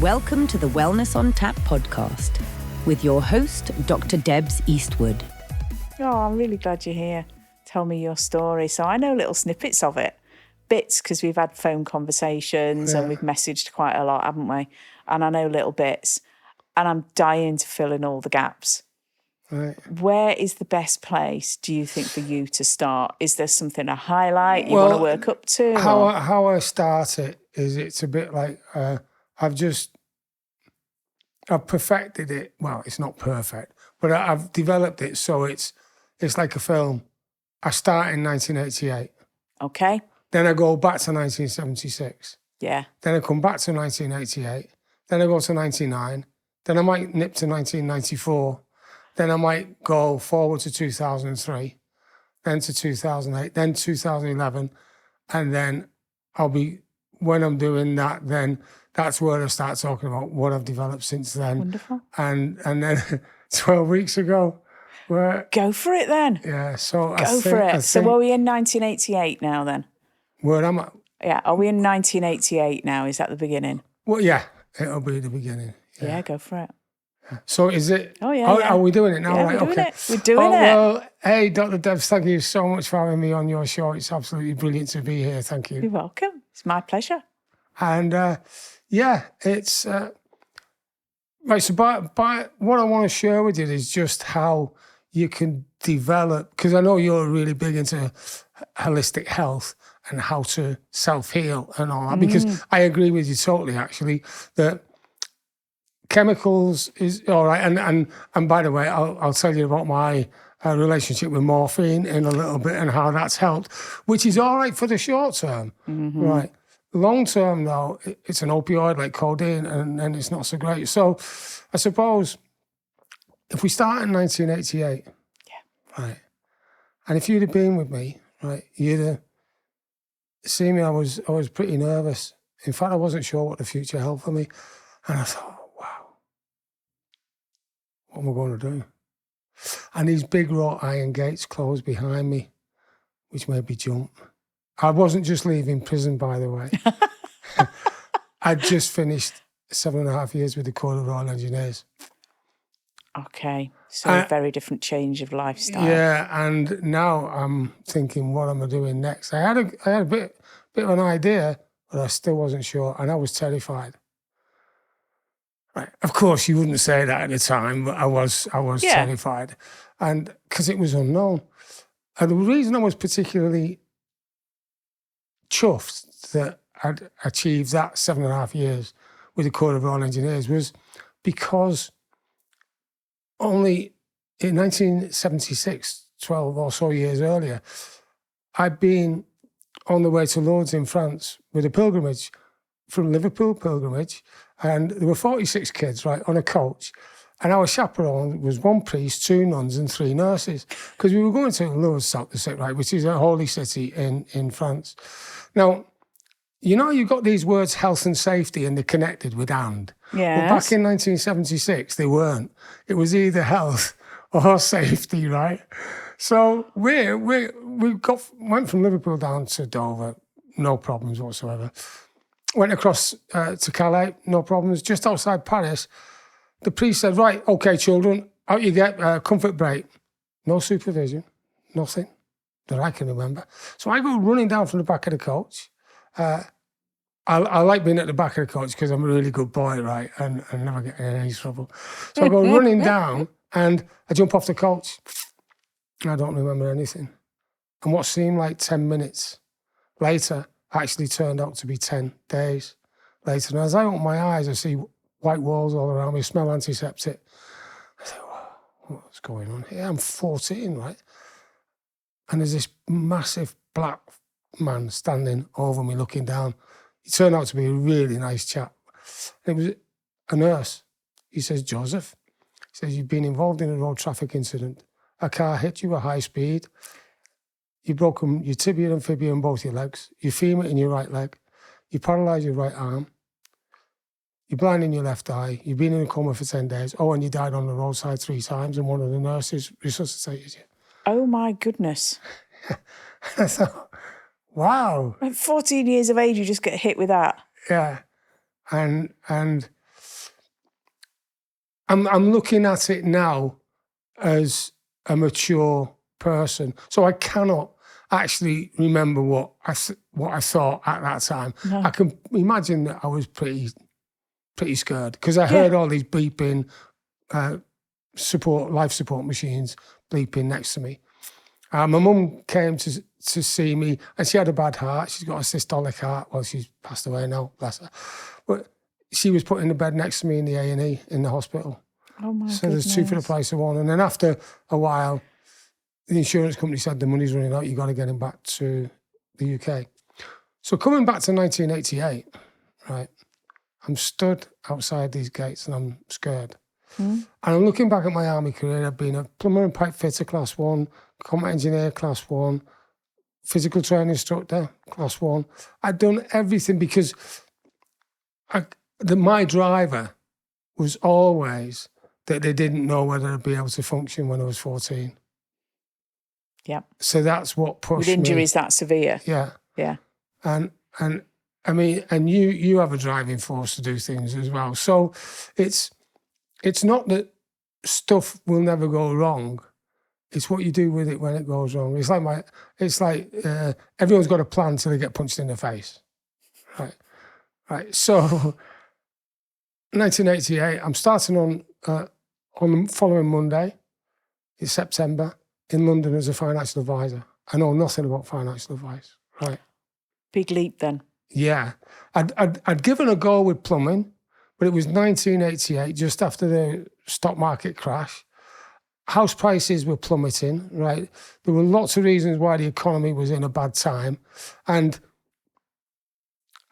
Welcome to the Wellness on Tap podcast with your host, Dr. Debs Eastwood. Oh, I'm really glad you're here. Tell me your story. So I know little snippets of it, bits, because we've had phone conversations and we've messaged quite a lot, haven't we? And I know little bits, and I'm dying to fill in all the gaps. Right. Where is the best place, do you think, for you to start? Is there something, a highlight you want to work up to? How I start it is it's a bit like I've perfected it. Well, it's not perfect, but I've developed it so it's like a film. I start in 1988. Okay. Then I go back to 1976. Yeah. Then I come back to 1988. Then I go to 99. Then I might nip to 1994. Then I might go forward to 2003. Then to 2008. Then 2011. And then when I'm doing that, then that's where I start talking about what I've developed since then. Wonderful. And then 12 weeks ago, go for it then. Yeah, so Go for it. So are we in 1988 now then? Where am I? Yeah, are we in 1988 now? Is that the beginning? Well, yeah, it'll be the beginning. Yeah, go for it. So is it? Oh, yeah. Are we doing it now? Yeah, right, we're doing okay. it. We're doing it. Well, hey, Dr. Debs, thank you so much for having me on your show. It's absolutely brilliant to be here. Thank you. You're welcome. It's my pleasure. And it's right. So, by what I want to share with you is just how you can develop, because I know you're really big into holistic health and how to self-heal and all that, because I agree with you totally, actually, that chemicals is all right. And by the way, I'll tell you about my relationship with morphine in a little bit and how that's helped, which is all right for the short term, right? Long term, though, it's an opioid like codeine, and it's not so great. So I suppose if we start in 1988, right, and if you'd have been with me, right, you'd have seen me. I was pretty nervous. In fact, I wasn't sure what the future held for me, and I thought, wow, what am I going to do? And these big wrought iron gates closed behind me, which made me jump. I wasn't just leaving prison, by the way. I'd just finished 7.5 years with the Corps of Royal Engineers. Okay, so a very different change of lifestyle. Yeah, and now I'm thinking, what am I doing next? I had a bit of an idea, but I still wasn't sure, and I was terrified. Right, of course, you wouldn't say that at the time, but I was terrified, and because it was unknown. And the reason I was particularly chuffed that I'd achieved that 7.5 years with the Corps of Royal Engineers was because only in 1976, 12 or so years earlier, I'd been on the way to Lourdes in France with a pilgrimage from Liverpool pilgrimage, and there were 46 kids, right, on a coach. And our chaperone was one priest, 2 nuns and 3 nurses, because we were going to Lourdes, right, which is a holy city in France. Now, you know, you've got these words health and safety, and they're connected with and. Yes. Well, back in 1976, they weren't. It was either health or safety, right? So we went from Liverpool down to Dover, no problems whatsoever. Went across to Calais, no problems. Just outside Paris, the priest said, right, okay, children, out you get, comfort break. No supervision, nothing that I can remember. So I go running down from the back of the coach. I like being at the back of the coach because I'm a really good boy, right, and never get in any trouble. So I go running down and I jump off the coach. I don't remember anything. And what seemed like 10 minutes later actually turned out to be 10 days later. And as I open my eyes, I see white walls all around me, smell antiseptic. I say, what's going on here? I'm 14, right? And there's this massive black man standing over me looking down. He turned out to be a really nice chap. It was a nurse. He says, Joseph, he says, you've been involved in a road traffic incident. A car hit you at high speed. You've broken your tibia and fibula in both your legs, your femur in your right leg. You paralysed your right arm. You're blind in your left eye. You've been in a coma for 10 days. Oh, and you died on the roadside 3 times, and one of the nurses resuscitated you. Oh, my goodness. I thought, wow. At 14 years of age, you just get hit with that. Yeah. And I'm looking at it now as a mature person, so I cannot actually remember what I thought at that time. No. I can imagine that I was pretty scared because I heard all these beeping life support machines bleeping next to me. My mum came to see me, and she had a bad heart. She's got a systolic heart. Well, she's passed away now, bless her. But she was put in the bed next to me in the A&E in the hospital. Oh my So goodness. there's two for the price of one. And then after a while, the insurance company said the money's running out. You got to get him back to the UK. So coming back to 1988, right? I'm stood outside these gates and I'm scared. And I'm looking back at my army career. I've been a plumber and pipe fitter, class 1, combat engineer, class 1, physical training instructor, class 1. I'd done everything because my driver was always that they didn't know whether I'd be able to function when I was 14. Yeah. So that's what pushed With injuries me. that severe. Yeah. Yeah. And I mean, and you have a driving force to do things as well. So it's not that stuff will never go wrong. It's what you do with it when it goes wrong. It's like everyone's got a plan till they get punched in the face, right. So 1988, I'm starting on the following Monday, it's September, in London as a financial advisor. I know nothing about financial advice, right? Big leap then. Yeah, I'd given a go with plumbing, but it was 1988, just after the stock market crash. House prices were plummeting, right? There were lots of reasons why the economy was in a bad time, and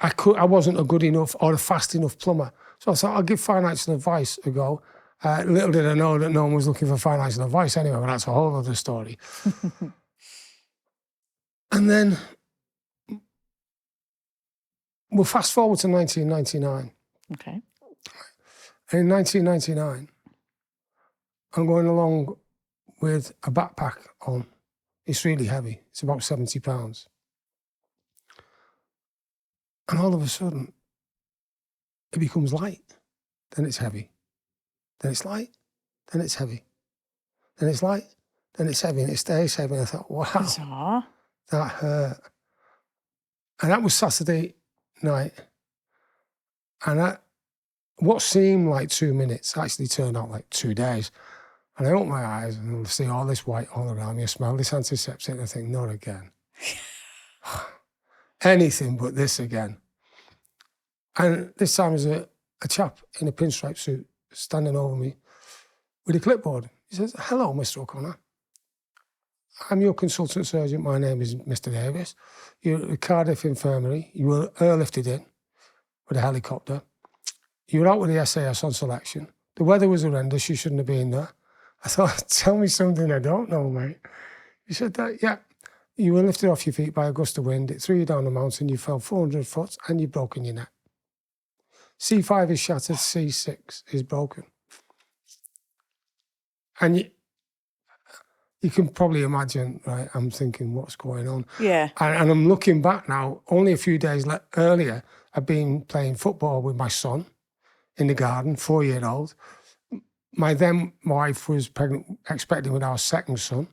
I wasn't a good enough or a fast enough plumber. So I thought I'll give financial advice a go. Little did I know that no one was looking for financial advice anyway, but that's a whole other story. And then we'll fast forward to 1999. Okay. And in 1999, I'm going along with a backpack on. It's really heavy. It's about 70 pounds. And all of a sudden, it becomes light. Then it's heavy. Then it's light. Then it's heavy. Then it's light. Then it's heavy. And it stays heavy. And I thought, wow, Bizarre. that hurt. And that was Saturday night. And what seemed like 2 minutes actually turned out like 2 days. And I open my eyes and I see all this white all around me. I smell this antiseptic and I think, not again. Anything but this again. And this time there's a chap in a pinstripe suit standing over me with a clipboard. He says, "Hello, Mr. O'Connor. I'm your consultant surgeon. My name is Mr. Davis. You're at the Cardiff Infirmary. You were airlifted in with a helicopter. You were out with the SAS on selection. The weather was horrendous. You shouldn't have been there." I thought, tell me something I don't know, mate. He said, yeah, you were lifted off your feet by a gust of wind. It threw you down the mountain. You fell 400 foot and you've broken your neck. C5 is shattered. C6 is broken. And you can probably imagine, right, I'm thinking, what's going on? Yeah. And I'm looking back now, only a few days earlier, I'd been playing football with my son in the garden, 4-year-old. My then wife was pregnant, expecting with our second son.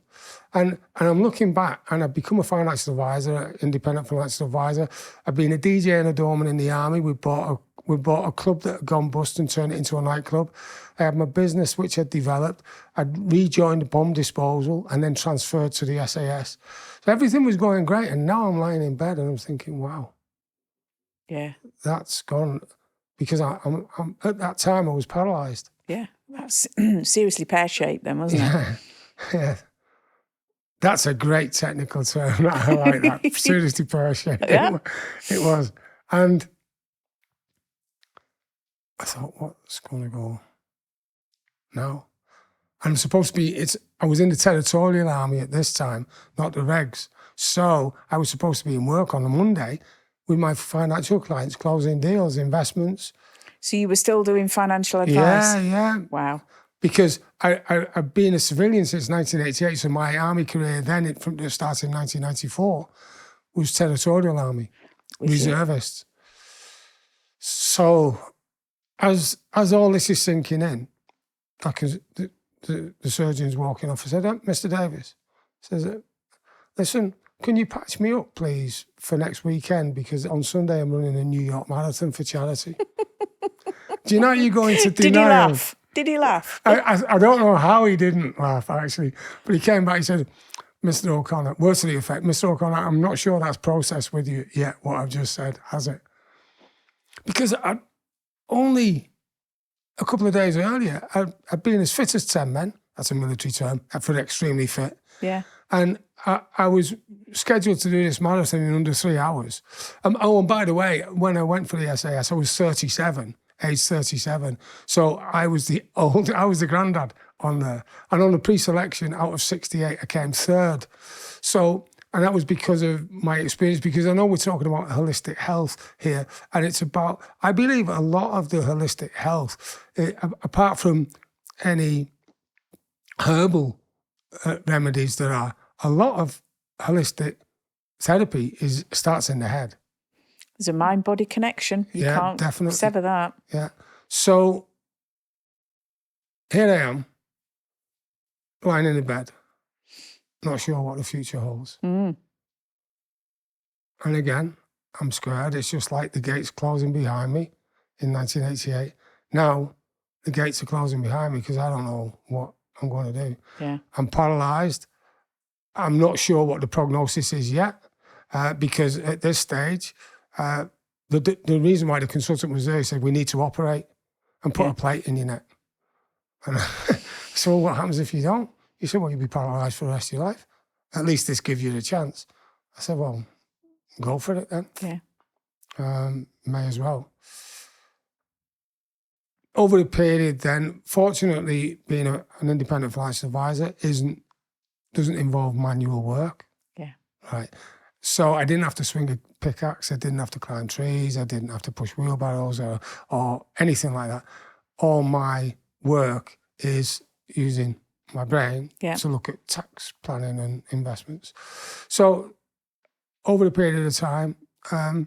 And I'm looking back, and I've become a financial advisor, independent financial advisor. I've been a DJ and a doorman in the army. We bought a club that had gone bust and turned it into a nightclub. I had my business, which I'd developed. I'd rejoined bomb disposal and then transferred to the SAS. So everything was going great. And now I'm lying in bed and I'm thinking, wow. Yeah. That's gone. Because I'm at that time, I was paralysed. Yeah. That's seriously pear-shaped then, wasn't it? Yeah. That's a great technical term. I like that. Seriously pear-shaped. Yeah. It was. And I thought, what's going to go now? I'm supposed to be, I was in the Territorial Army at this time, not the regs. So I was supposed to be in work on a Monday with my financial clients, closing deals, investments. So you were still doing financial advice? Yeah. Wow. Because I've been a civilian since 1988, so my army career then, from the start in 1994, was Territorial Army, reservists. So as all this is sinking in, the surgeon's walking off. I said, Mr. Davis, says, listen, can you patch me up, please, for next weekend? Because on Sunday I'm running a New York Marathon for charity. Do you know you're going to deny Did he him? laugh? Did he laugh? I don't know how he didn't laugh, actually. But he came back, he said, Mr. O'Connor, words to the effect, Mr. O'Connor, I'm not sure that's processed with you yet, what I've just said, has it? Because only a couple of days earlier, I'd been as fit as 10 men. That's a military term for extremely fit. Yeah. And I was scheduled to do this marathon in under 3 hours. And by the way, when I went for the SAS, I was 37, age 37. So I was the granddad on there. And on the pre-selection, out of 68, I came third. So, and that was because of my experience, because I know we're talking about holistic health here, and it's about, I believe a lot of the holistic health, apart from any herbal remedies there are, a lot of holistic therapy starts in the head. There's a mind-body connection. You can't definitely sever that. Yeah. So here I am, lying in the bed, not sure what the future holds. Mm. And again, I'm scared. It's just like the gates closing behind me in 1988. Now the gates are closing behind me because I don't know what I'm going to do. Yeah. I'm paralysed. I'm not sure what the prognosis is yet, because at this stage, the reason why the consultant was there, he said, we need to operate and put a plate in your neck. And so what happens if you don't? He said, well, you'll be paralysed for the rest of your life. At least this gives you the chance. I said, well, go for it then. Yeah. May as well. Over the period then, fortunately, being an independent financial advisor doesn't involve manual work. Yeah. Right. So I didn't have to swing a pickaxe. I didn't have to climb trees. I didn't have to push wheelbarrows or anything like that. All my work is using my brain to look at tax planning and investments. So over the period of time, I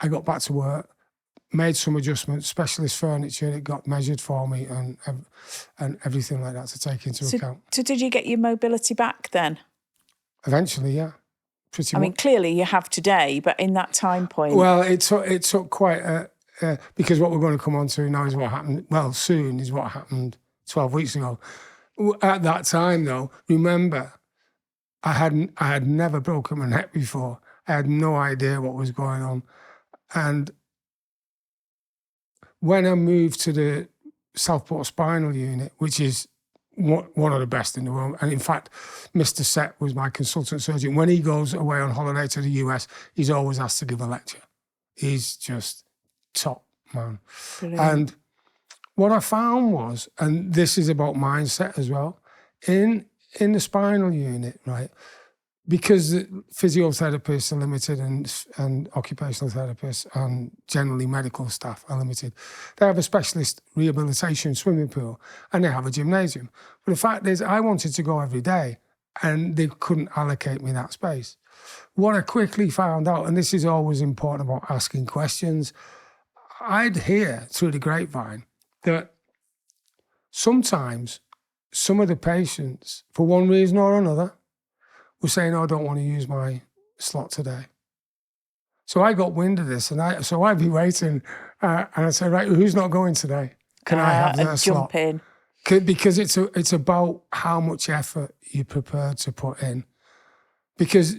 got back to work, made some adjustments, specialist furniture, it got measured for me and everything like that to take into account. So did you get your mobility back then? Eventually, yeah. Pretty much. I mean, clearly you have today, but in that time point... Well, it took quite a... because what we're going to come on to now is what happened, well, soon is what happened 12 weeks ago. At that time, though, remember, I had never broken my neck before. I had no idea what was going on. And when I moved to the Southport Spinal Unit, which is one of the best in the world, and in fact, Mr. Set was my consultant surgeon. When he goes away on holiday to the US, he's always asked to give a lecture. He's just top man. Brilliant. And what I found was, and this is about mindset as well, in the spinal unit, right, because the physiotherapists are limited and occupational therapists and generally medical staff are limited, they have a specialist rehabilitation swimming pool and they have a gymnasium. But the fact is, I wanted to go every day and they couldn't allocate me that space. What I quickly found out, and this is always important about asking questions, I'd hear through the grapevine that sometimes some of the patients, for one reason or another, were saying, oh, I don't want to use my slot today. So I got wind of this, and I'd be waiting, and I'd say, right, who's not going today? Can I have their slot? Jump in. Because it's about how much effort you're prepared to put in. Because,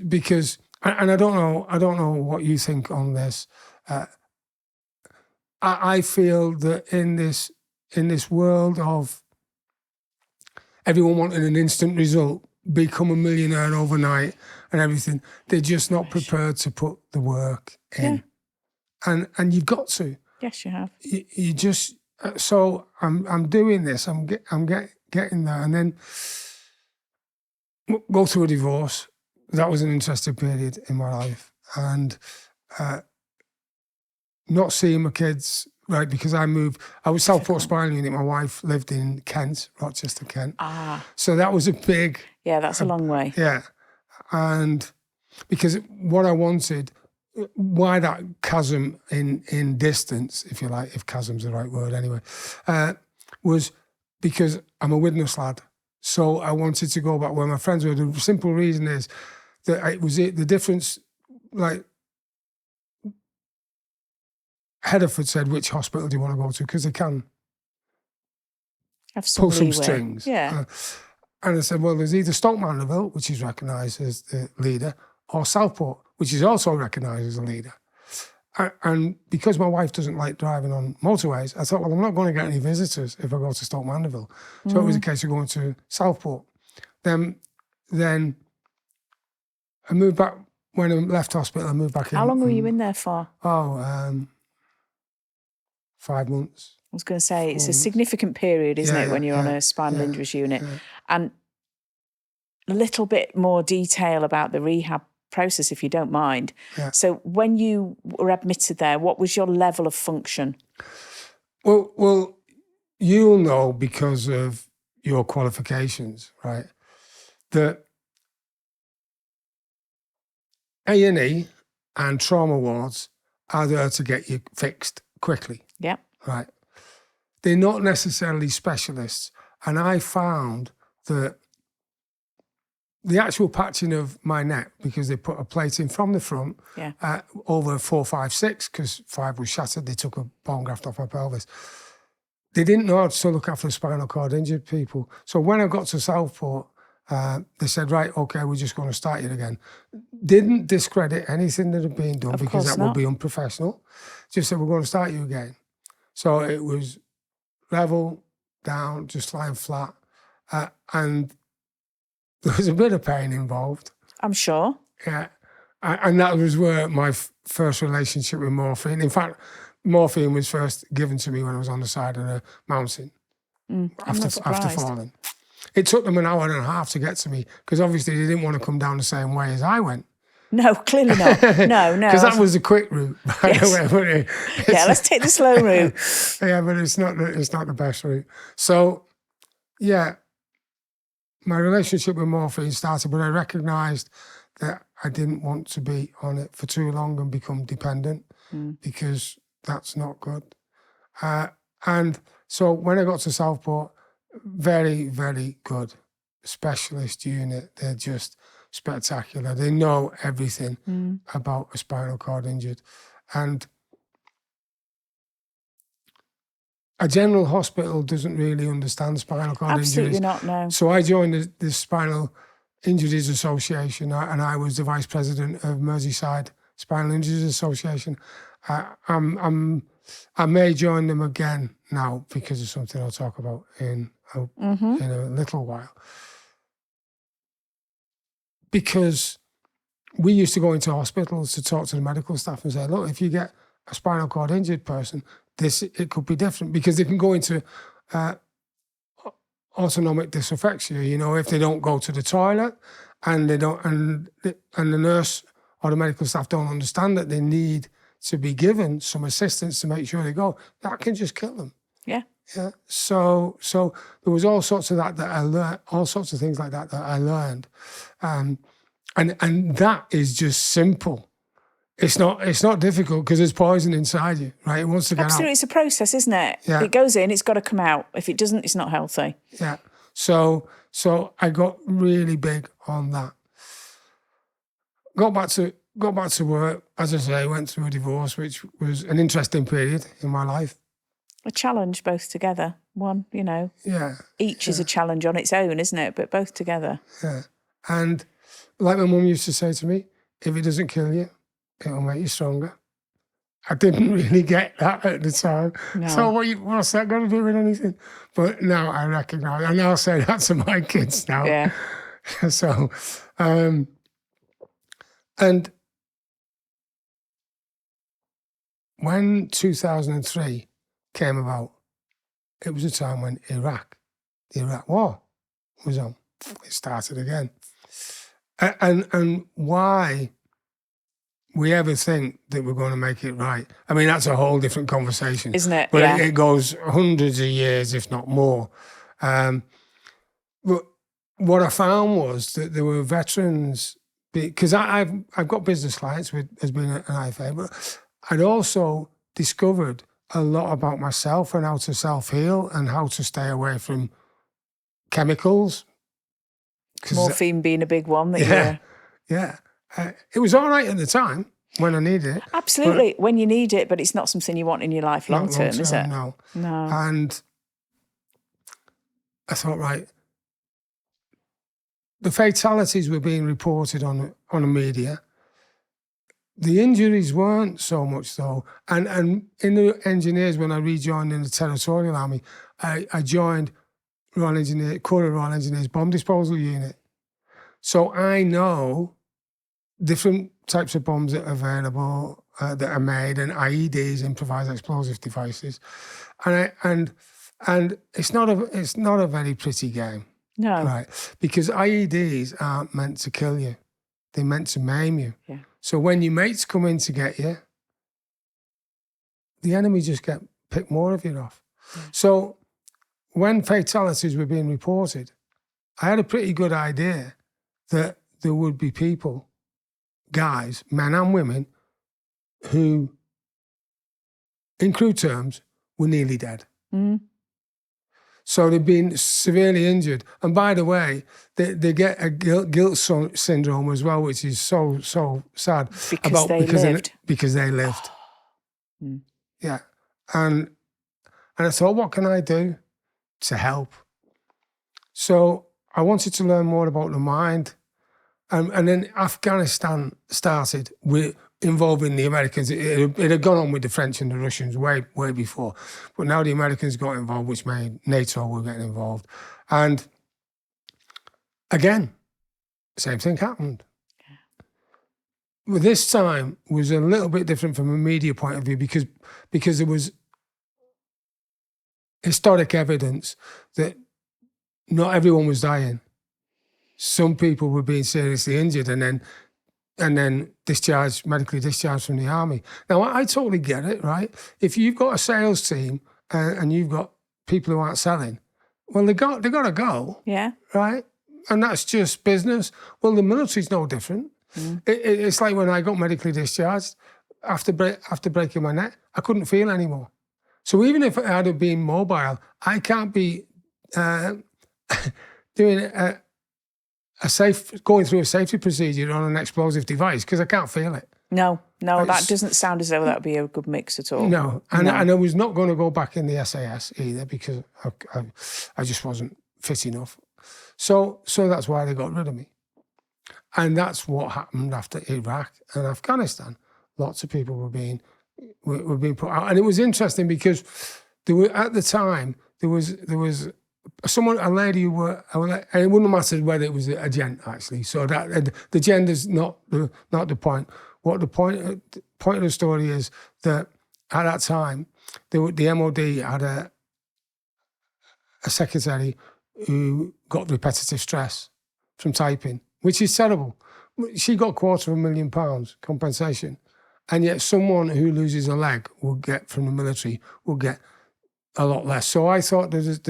and I don't know what you think on this. I feel that in this world of everyone wanting an instant result, become a millionaire overnight and everything, they're just not prepared to put the work in. Yeah. And you've got to. Yes, you have. You just, so I'm doing this, I'm getting there, and then go through a divorce. That was an interesting period in my life. And not seeing my kids, right, because I was Southport Spinal Unit, my wife lived in Kent, Rochester, Kent. So that was a big... Yeah, that's a long way. Yeah. And because what I wanted, why that chasm in distance, if you like, if chasm's the right word anyway, was because I'm a Widnes lad. So I wanted to go back where my friends were. The simple reason is that the difference, like, Hereford said, which hospital do you want to go to? Because they can Have some pull some leeway. strings. Yeah. And I said, well, there's either Stoke Mandeville, which is recognised as the leader, or Southport, which is also recognised as a leader. And because my wife doesn't like driving on motorways, I thought, well, I'm not going to get any visitors if I go to Stoke Mandeville. So it was a case of going to Southport. Then I moved back. When I left hospital, I moved back in. How long were you in there for? 5 months. I was going to say, it's a significant period, isn't it, when you're on a spinal injuries unit? Yeah. And a little bit more detail about the rehab process, if you don't mind. Yeah. So when you were admitted there, what was your level of function? Well, you'll know because of your qualifications, right, that A&E and trauma wards are there to get you fixed quickly. Yeah. Right. They're not necessarily specialists. And I found that the actual patching of my neck, because they put a plate in from the front over 4, 5, 6, because 5 was shattered, they took a bone graft off my pelvis. They didn't know how to look after spinal cord injured people. So when I got to Southport, they said, right, okay, we're just going to start you again. Didn't discredit anything that had been done because that would be unprofessional. Just said, we're going to start you again. So it was level, down, just lying flat. And there was a bit of pain involved. I'm sure. Yeah. And that was where my first relationship with morphine. In fact, morphine was first given to me when I was on the side of a mountain after falling. It took them an hour and a half to get to me because obviously they didn't want to come down the same way as I went. No, clearly not. No. Because that was the quick route, by the way. Yeah, let's take the slow route. Yeah, but it's not the best route. So, yeah, my relationship with morphine started, but I recognised that I didn't want to be on it for too long and become dependent because that's not good. And so when I got to Southport, very, very good specialist unit. They're just spectacular. They know everything about a spinal cord injured. And a general hospital doesn't really understand spinal cord injuries. Absolutely not, no. So I joined the Spinal Injuries Association and I was the vice president of Merseyside Spinal Injuries Association. I may join them again now because of something I'll talk about in a little while. Because we used to go into hospitals to talk to the medical staff and say, look, if you get a spinal cord injured person, it could be different because they can go into autonomic dysaffexia, if they don't go to the toilet and the nurse or the medical staff don't understand that they need to be given some assistance to make sure they go, that can just kill them. Yeah. Yeah. So there was all sorts of that I learned, all sorts of things like that I learned. And that is just simple. It's not difficult because there's poison inside you, right? It wants to get out. Absolutely, it's a process, isn't it? Yeah. It goes in, it's got to come out. If it doesn't, it's not healthy. Yeah. So I got really big on that. Got back to work. As I say, went through a divorce, which was an interesting period in my life. A challenge both together. One, Yeah. Each is a challenge on its own, isn't it? But both together. Yeah. And like my mum used to say to me, if it doesn't kill you, it'll make you stronger. I didn't really get that at the time. No. So what's that got to do with anything? But now I recognise, and I'll say that to my kids now. Yeah. So, and when 2003 came about, it was a time when the Iraq War was on. It started again. And why we ever think that we're going to make it right, I mean, that's a whole different conversation. Isn't it? But yeah. it goes hundreds of years, if not more. But what I found was that there were veterans, because I've got business clients as being an IFA, but I'd also discovered a lot about myself and how to self-heal and how to stay away from chemicals. Morphine being a big one that It was all right at the time when I needed it. Absolutely, when you need it, but it's not something you want in your life long term, is it? No. No. And I thought, right, the fatalities were being reported on the media. The injuries weren't so much though. And in the engineers, when I rejoined in the Territorial Army, I joined Corps of Royal Engineers Bomb Disposal Unit. So I know different types of bombs that are available, that are made, and IEDs, improvised explosive devices. And it's not a very pretty game. No. Right. Because IEDs aren't meant to kill you. They're meant to maim you. Yeah. So when your mates come in to get you, the enemy just pick more of you off. Yeah. So when fatalities were being reported, I had a pretty good idea that there would be people, guys, men and women, who, in crude terms, were nearly dead. Mm. So they've been severely injured. And by the way, they get a guilt syndrome as well, which is so sad. Because they lived. Mm. Yeah. And I thought, what can I do to help? So I wanted to learn more about the mind. And then Afghanistan started with involving the Americans. It had gone on with the French and the Russians way before. But now the Americans got involved, which made NATO were getting involved. And again, same thing happened. But this time was a little bit different from a media point of view because there was historic evidence that not everyone was dying. Some people were being seriously injured and then medically discharged from the army. Now, I totally get it, right? If you've got a sales team and you've got people who aren't selling, well, they got to go. Yeah. Right? And that's just business. Well, the military's no different. Mm. It's like when I got medically discharged, after breaking my neck, I couldn't feel anymore. So even if I had been mobile, I can't be doing going through a safety procedure on an explosive device because I can't feel it. No, that doesn't sound as though that would be a good mix at all. No, and I was not going to go back in the SAS either because I just wasn't fit enough. So that's why they got rid of me. And that's what happened after Iraq and Afghanistan. Lots of people were being put out. And it was interesting because at the time, there was a lady who and it wouldn't matter whether it was a gent, actually. So that the gender's not the point. What the point of the story is that at that time, the MOD had a secretary who got repetitive stress from typing, which is terrible. She got £250,000 compensation, and yet someone who loses a leg will get from the military will get a lot less. So I thought there's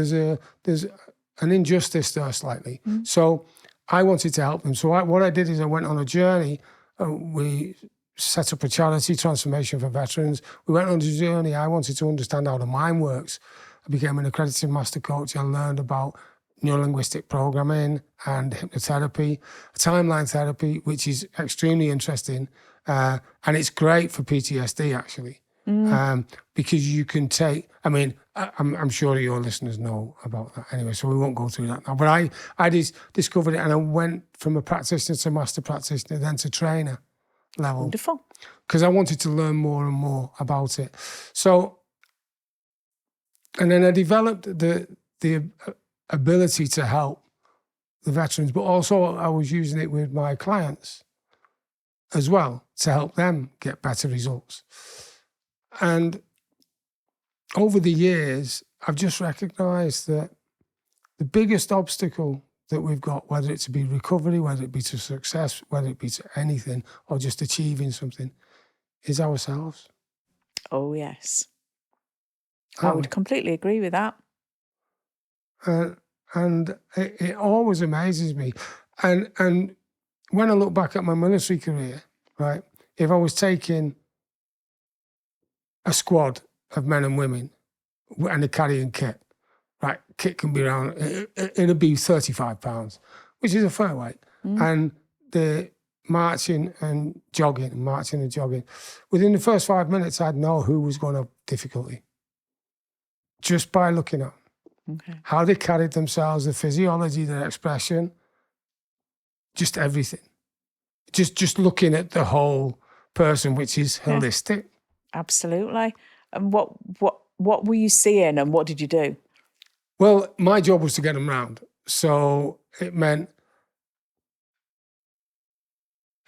an injustice there slightly. Mm. So I wanted to help them. So what I did is I went on a journey. We set up a charity, Transformation for Veterans. We went on a journey. I wanted to understand how the mind works. I became an accredited master coach. I learned about neurolinguistic programming and hypnotherapy, timeline therapy, which is extremely interesting. And it's great for PTSD, actually. Because you can take, I'm sure your listeners know about that anyway, so we won't go through that now. But I discovered it and I went from a practitioner to master practitioner, then to trainer level. Wonderful. Because I wanted to learn more and more about it. So, and then I developed the ability to help the veterans, but also I was using it with my clients as well to help them get better results. And over the years, I've just recognised that the biggest obstacle that we've got, whether it be recovery, whether it be to success, whether it be to anything, or just achieving something, is ourselves. Oh, yes. I would completely agree with that. And it always amazes me. And when I look back at my military career, right, if I was taking a squad of men and women, and they're carrying kit. Right, kit can be around, it'll be 35 pounds, which is a fair weight. And they're marching and jogging, and marching and jogging. Within the first 5 minutes, I'd know who was going to have difficulty. Just by looking at how they carried themselves, the physiology, their expression, just everything. Just looking at the whole person, which is holistic. Absolutely. And what were you seeing and what did you do? Well, my job was to get them round. So it meant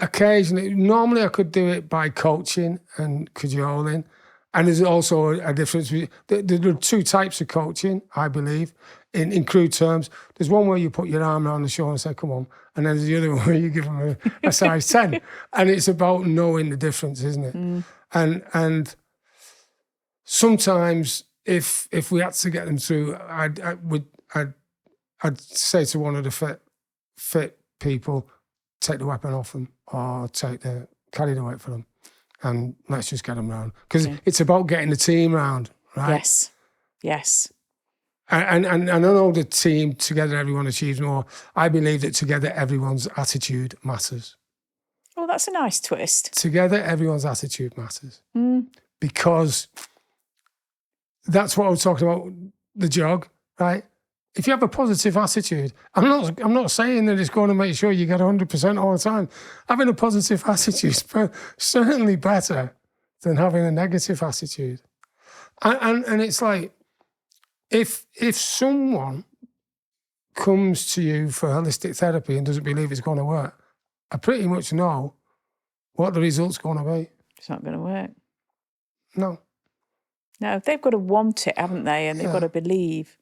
occasionally, normally I could do it by coaching and cajoling. And there's also a difference. There are two types of coaching, I believe, in crude terms. There's one where you put your arm around the shoulder and say, come on. And then there's the other one where you give them a size 10. And it's about knowing the difference, isn't it? And sometimes if we had to get them through, I'd say to one of the fit people, take the weapon off them or carry the weight for them. And let's just get them round. Because it's about getting the team round, right? Yes. And I know the team, together everyone achieves more. I believe that together everyone's attitude matters. Oh, that's a nice twist. Together everyone's attitude matters. Because that's what I was talking about, the jog, right? If you have a positive attitude, I'm not saying that it's going to make sure you get 100% all the time. Having a positive attitude is certainly better than having a negative attitude. And it's like, if someone comes to you for holistic therapy and doesn't believe it's going to work, I pretty much know what the result's going to be. It's not going to work. No, they've got to want it, haven't they? And they've got to believe.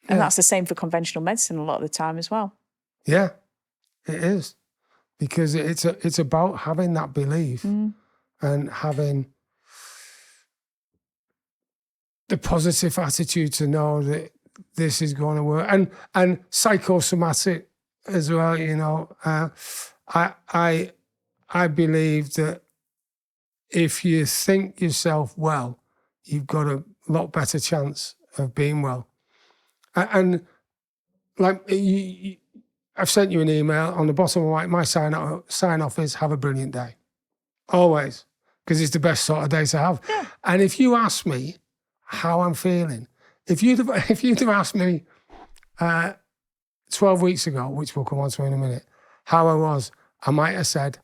And that's the same for conventional medicine a lot of the time as well. Yeah, it is. Because it's about having that belief and having the positive attitude to know that this is going to work. And psychosomatic as well, you know. I believe that if you think yourself well, you've got a lot better chance of being well. And like I've sent you an email on the bottom of my sign off is have a brilliant day. Always. Because it's the best sort of day to have. Yeah. And if you ask me how I'm feeling, if you'd have asked me 12 weeks ago, which we'll come on to in a minute, how I was, I might have said,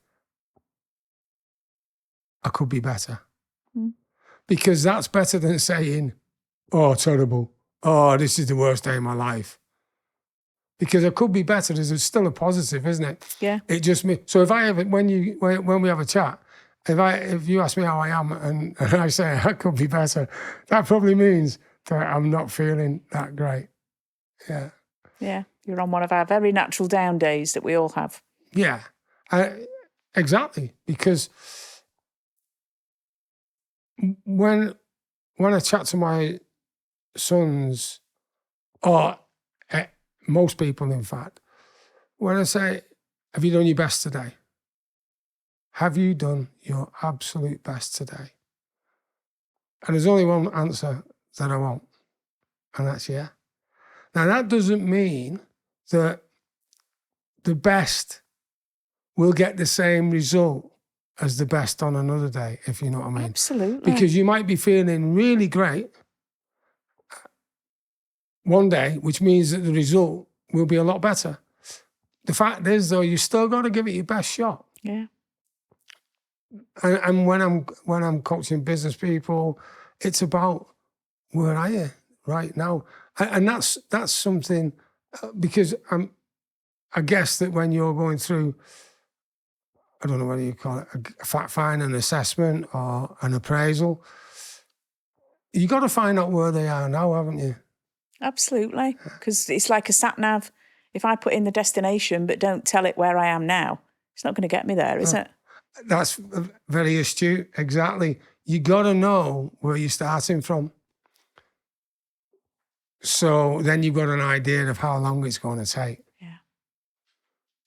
I could be better. Because that's better than saying, oh, terrible. Oh, this is the worst day of my life. Because it could be better. There's still a positive, isn't it? Yeah. It just me. So if I have when we have a chat, if you ask me how I am and I say I could be better, that probably means that I'm not feeling that great. Yeah. Yeah. You're on one of our very natural down days that we all have. Yeah. Exactly. Because when I chat to my sons, or most people, in fact, when I say, have you done your best today? Have you done your absolute best today? And there's only one answer that I want, and that's yeah. Now, that doesn't mean that the best will get the same result as the best on another day, if you know what I mean. Absolutely. Because you might be feeling really great one day, which means that the result will be a lot better. The fact is, though, you still got to give it your best shot. Yeah. And when I'm coaching business people, it's about where are you right now, and that's something because I guess that when you're going through, I don't know whether you call it a fact find, an assessment or an appraisal, you got to find out where they are now, haven't you? Absolutely, because it's like a sat nav. If I put in the destination but don't tell it where I am now, it's not going to get me there, is it? That's very astute. Exactly. You got to know where you're starting from. So then you've got an idea of how long it's going to take. Yeah.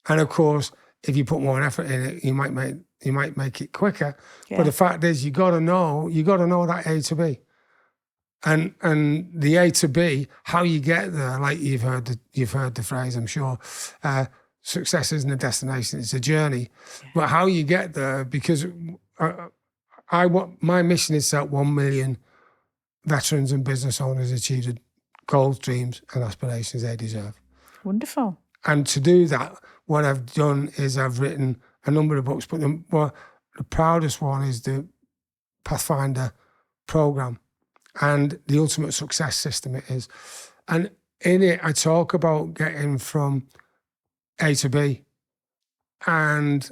And of course, if you put more effort in it, you might make You might make it quicker. Yeah. But the fact is, you got to know that A to B. And the A to B, how you get there, like you've heard the phrase, I'm sure, success isn't a destination, it's a journey. Yeah. But how you get there, because my mission is to help 1 million veterans and business owners achieve the goals, dreams and aspirations they deserve. Wonderful. And to do that, what I've done is I've written a number of books, but the proudest one is the Pathfinder program and the ultimate success system it is. And in it, I talk about getting from A to B. And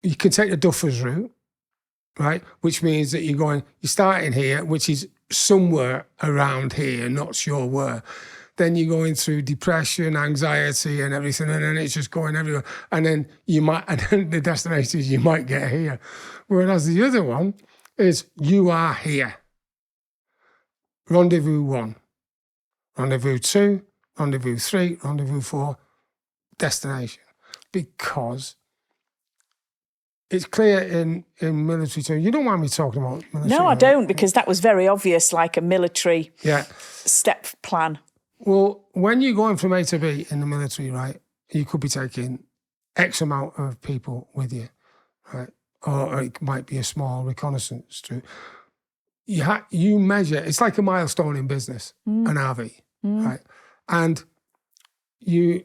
you can take the Duffers route, right? Which means that you're starting here, which is somewhere around here, not sure where. Then you're going through depression, anxiety and everything, and then it's just going everywhere. And then the destination is you might get here. Whereas the other one is you are here. Rendezvous 1, rendezvous 2, rendezvous 3, rendezvous 4, destination. Because it's clear in military terms. You don't want me talking about military. No, I don't, because that was very obvious, like a military step plan. Well, when you're going from A to B in the military, right, you could be taking X amount of people with you, right? Or it might be a small reconnaissance troop. You measure, it's like a milestone in business, an RV, right? And you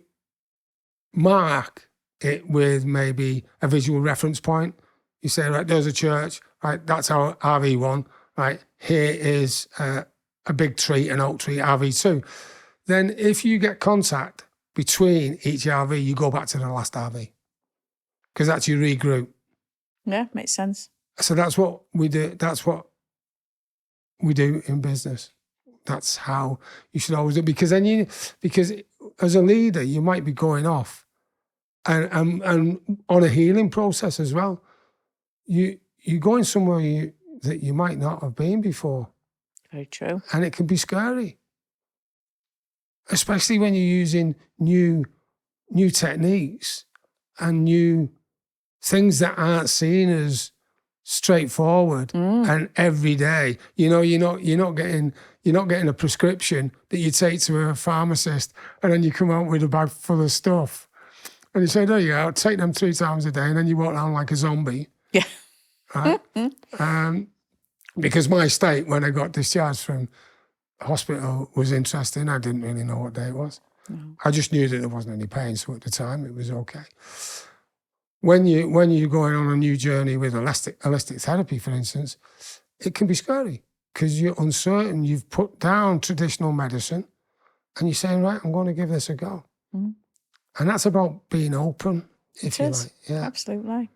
mark it with maybe a visual reference point. You say, right, there's a church, right, that's our RV1, right? Here is a big tree, an oak tree, RV2. Then if you get contact between each RV, you go back to the last RV because that's your regroup. Yeah, makes sense. So that's what we do. That's what we do in business. That's how you should always do it. Because as a leader, you might be going off and on a healing process as well. You're going somewhere that you might not have been before. Very true. And it can be scary. Especially when you're using new techniques and new things that aren't seen as straightforward and every day. You know, you're not getting a prescription that you take to a pharmacist and then you come out with a bag full of stuff. And you say, there you go, take them 3 times a day, and then you walk around like a zombie. Yeah. Right? Because my state when I got discharged from hospital was interesting. I didn't really know what day it was. I just knew that there wasn't any pain, so at the time it was okay. When you're going on a new journey with holistic therapy, for instance, it can be scary because you're uncertain. You've put down traditional medicine and you're saying, right, I'm going to give this a go. And that's about being open, if you like. Yeah, absolutely.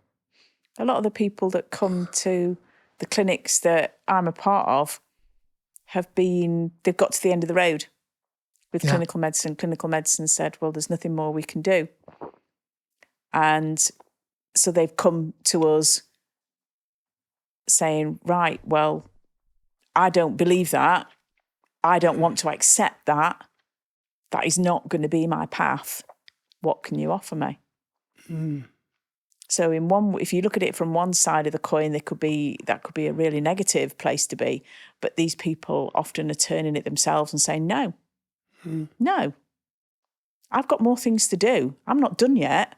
A lot of the people that come to the clinics that I'm a part of they've got to the end of the road with clinical medicine. Clinical medicine said, well, there's nothing more we can do. And so they've come to us saying, right, well, I don't believe that. I don't want to accept that. That is not going to be my path. What can you offer me? So if you look at it from one side of the coin, that could be a really negative place to be. But these people often are turning it themselves and saying, no, I've got more things to do. I'm not done yet.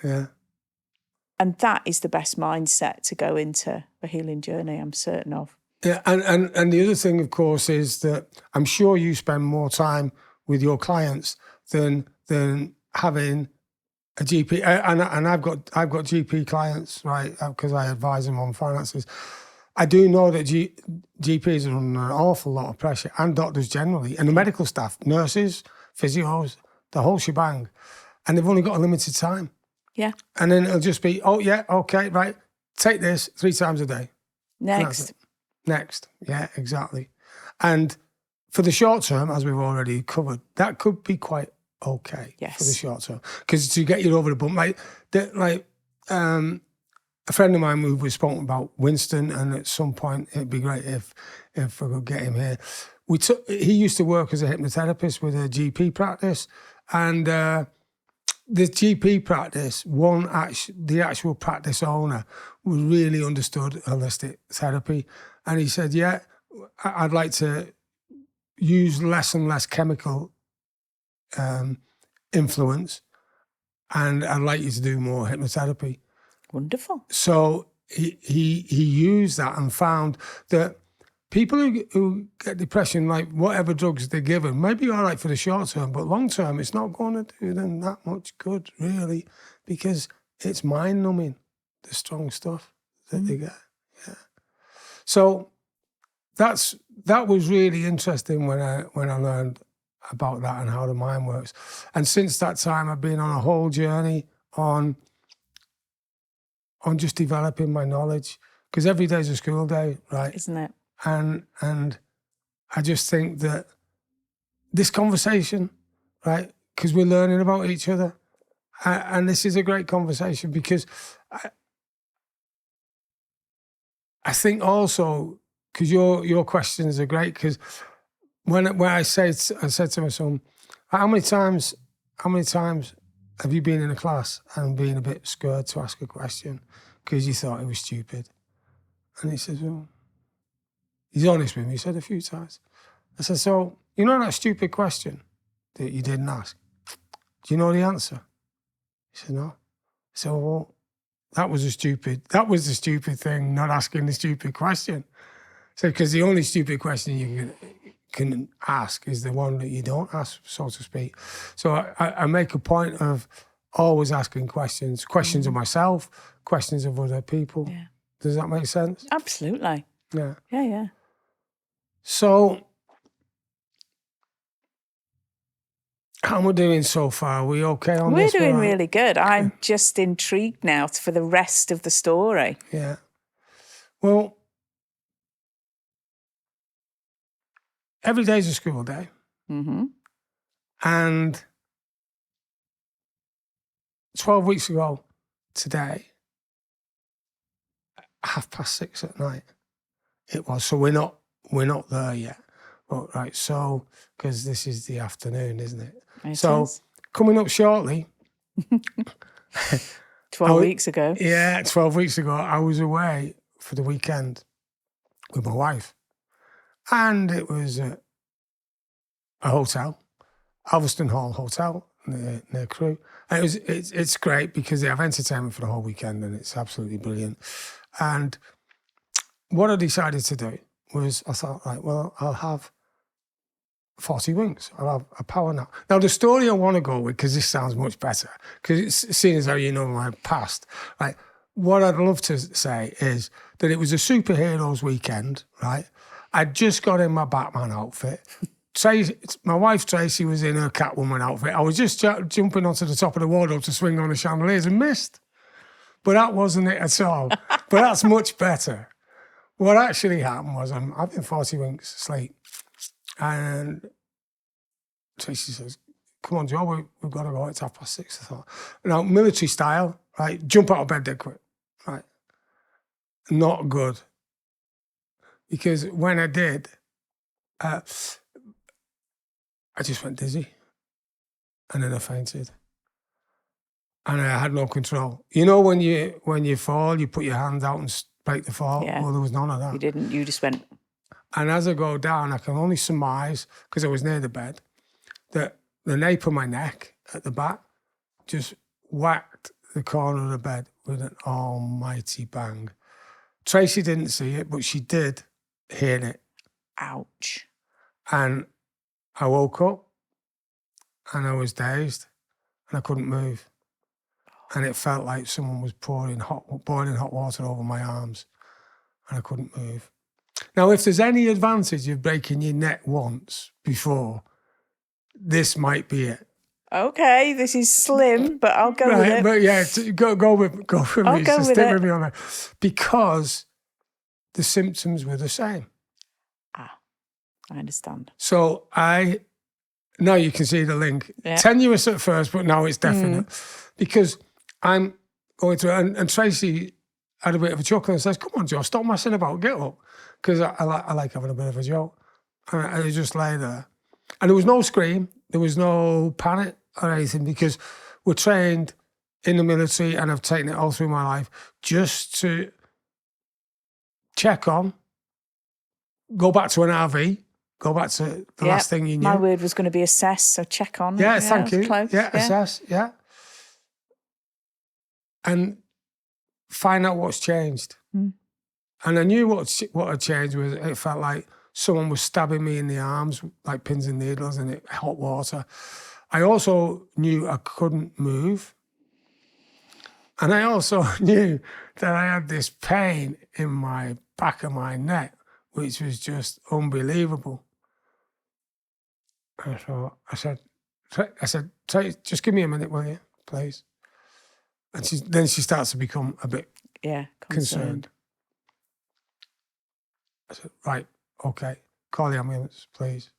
Yeah. And that is the best mindset to go into a healing journey, I'm certain of. Yeah, and the other thing, of course, is that I'm sure you spend more time with your clients than having a GP. And I've got GP clients, right, because I advise them on finances. I do know that GPs are under an awful lot of pressure, and doctors generally, and the medical staff, nurses, physios, the whole shebang. And they've only got a limited time. Yeah. And then it'll just be, oh, yeah, okay, right, take this 3 times a day. Next. Yeah, exactly. And for the short term, as we've already covered, that could be quite okay for the short term. Because to get you over the bump, a friend of mine moved with spoken about Winston, and at some point it'd be great if we could get him here. He used to work as a hypnotherapist with a GP practice, and the GP practice, the actual practice owner really understood holistic therapy. And he said, yeah, I'd like to use less and less chemical influence, and I'd like you to do more hypnotherapy. Wonderful. So he used that and found that people who get depression, like whatever drugs they're given, may be all right for the short term, but long term, it's not going to do them that much good, really, because it's mind numbing, the strong stuff that they get. Yeah. So that was really interesting when I learned about that and how the mind works. And since that time, I've been on a whole journey on just developing my knowledge, because every day's a school day, right? Isn't it? And I just think that this conversation, right, because we're learning about each other, and this is a great conversation, because I think also, because your questions are great, because when I said to my son, how many times have you been in a class and been a bit scared to ask a question because you thought it was stupid? And he says, well, he's honest with me. He said, a few times. I said, so, you know that stupid question that you didn't ask? Do you know the answer? He said, no. I said, well, that was the stupid thing, not asking the stupid question. So, because the only stupid question you can ask is the one that you don't ask, so to speak. So I make a point of always asking questions of myself, questions of other people. Yeah. Does that make sense? Absolutely. Yeah. Yeah, yeah. So, how am I doing so far? Are we okay on We're this? doing really good. I'm just intrigued now for the rest of the story. Yeah. Well, every day's a school day. Mm-hmm. And 12 weeks ago today, 6:30 at night, it was. So we're not there yet. But right, so, because this is the afternoon, isn't it? It is. Coming up shortly. 12 weeks ago. Yeah, 12 weeks ago, I was away for the weekend with my wife. And it was a hotel, Alveston Hall Hotel, near Crewe. And it's great because they have entertainment for the whole weekend and it's absolutely brilliant. And what I decided to do was, I thought, right, well, I'll have 40 winks. I'll have a power nap. Now, the story I want to go with, because this sounds much better, because it's seeing as how you know my past, right? What I'd love to say is that it was a superheroes weekend, right? I'd just got in my Batman outfit. My wife Tracy was in her Catwoman outfit. I was just jumping onto the top of the wardrobe to swing on the chandeliers and missed. But that wasn't it at all. But that's much better. What actually happened was I'm having 40 winks sleep. And Tracy says, come on, Joe, we've got to go. It's 6:30. I thought, now, military style, right? Jump out of bed dead quick, right? Not good. Because when I did, I just went dizzy. And then I fainted. And I had no control. You know when you fall, you put your hand out and break the fall? Yeah. Well, there was none of that. You didn't. You just went. And as I go down, I can only surmise, because I was near the bed, that the nape of my neck at the back just whacked the corner of the bed with an almighty bang. Tracy didn't see it, but she did hear it. Ouch. And I woke up and I was dazed and I couldn't move. And it felt like someone was boiling hot water over my arms and I couldn't move. Now, if there's any advantage of breaking your neck once before, this might be it. Okay, this is slim, but I'll go with it. But yeah, go with me. I'll go with Stick it. with me on that. Because the symptoms were the same. Ah, I understand. So now you can see the link. Yeah. Tenuous at first, but now it's definite. Because I'm going through, and Tracy had a bit of a chuckle and says, come on, Joe, stop messing about, get up. Because I like having a bit of a joke. And I just lay there. And there was no scream, there was no panic or anything, because were trained in the military and have taken it all through my life just to check on, go back to an RV, go back to the last thing you knew. My word was going to be assess, so check on. Yeah, thank you. Close. Yeah, assess, yeah. And find out what's changed. Mm. And I knew what had changed was it felt like someone was stabbing me in the arms, like pins and needles in it, hot water. I also knew I couldn't move. And I also knew that I had this pain in my back of my neck, which was just unbelievable. And so I said, just give me a minute, will you, please? And then she starts to become a bit concerned. I said, right, okay, call the ambulance, please.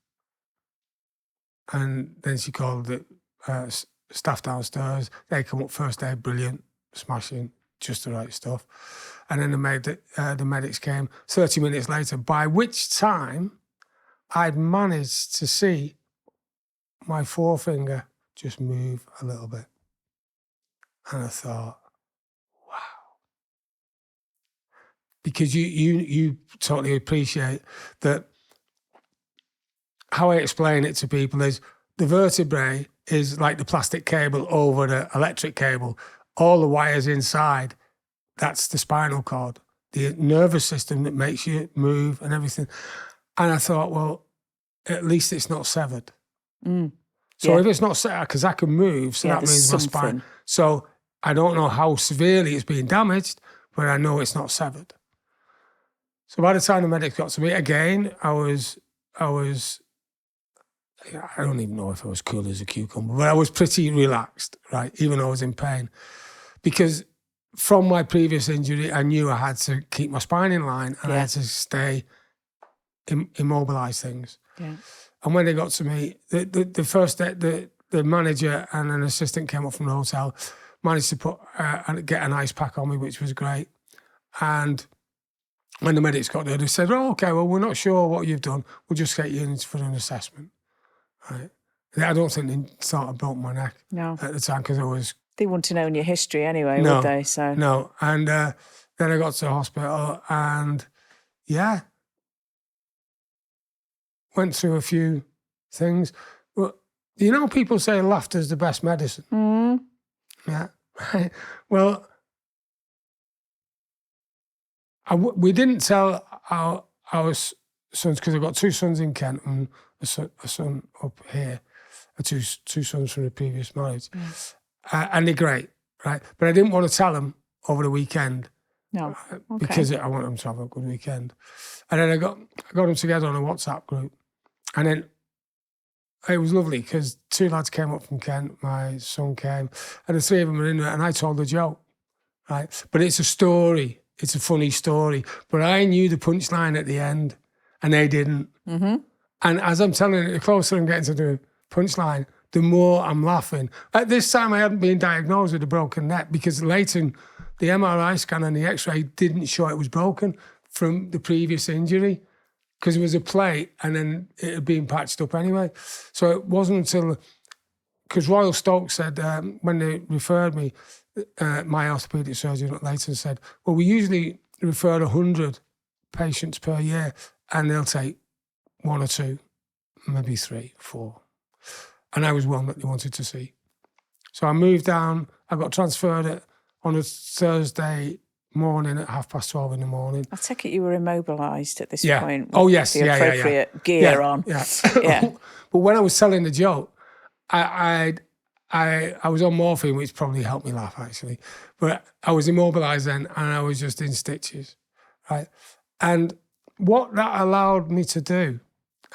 And then she called the staff downstairs. They come up first aid, brilliant, smashing, just the right stuff. And then the medics came 30 minutes later, by which time I'd managed to see my forefinger just move a little bit. And I thought, wow. Because you totally appreciate that how I explain it to people is the vertebrae is like the plastic cable over the electric cable. All the wires inside, that's the spinal cord, the nervous system that makes you move and everything. And I thought, well, at least it's not severed. Mm. So if it's not severed, because I can move, so that means my spine. So I don't know how severely it's been damaged, but I know it's not severed. So by the time the medics got to me again, I don't even know if I was cool as a cucumber, but I was pretty relaxed, right? Even though I was in pain. Because from my previous injury, I knew I had to keep my spine in line and I had to stay, immobilise things. Yeah. And when they got to me, the first day, the manager and an assistant came up from the hotel, managed to put get an ice pack on me, which was great. And when the medics got there, they said, "Oh, okay, well, we're not sure what you've done. We'll just get you in for an assessment." Right? I don't think they thought I broke my neck at the time because I was. They wouldn't have known your history anyway, would they? So no. And then I got to the hospital and went through a few things. But you know, people say laughter's the best medicine. Mm. Yeah. Well, we didn't tell our sons, because I've got two sons in Kent and a son up here, two sons from the previous marriage. And they're great, right? But I didn't want to tell them over the weekend. No. Okay. Because I want them to have a good weekend. And then I got them together on a WhatsApp group. And then it was lovely because two lads came up from Kent, my son came, and the three of them were in there, and I told a joke, right? But it's a story. It's a funny story. But I knew the punchline at the end, and they didn't. Mm-hmm. And as I'm telling it, the closer I'm getting to the punchline, the more I'm laughing. At this time, I hadn't been diagnosed with a broken neck because later the MRI scan and the X-ray didn't show it was broken from the previous injury because it was a plate and then it had been patched up anyway. So it wasn't until, because Royal Stoke said, when they referred me, my orthopaedic surgeon at Leighton said, well, we usually refer 100 patients per year and they'll take one or two, maybe 3, 4. And I was one that they wanted to see. So I moved down. I got transferred on a Thursday morning at 12:30 in the morning. I take it you were immobilised at this point. Oh, yes. The appropriate gear on. Yeah. Yeah. But when I was telling the joke, I was on morphine, which probably helped me laugh, actually. But I was immobilised then, and I was just in stitches, right? And what that allowed me to do,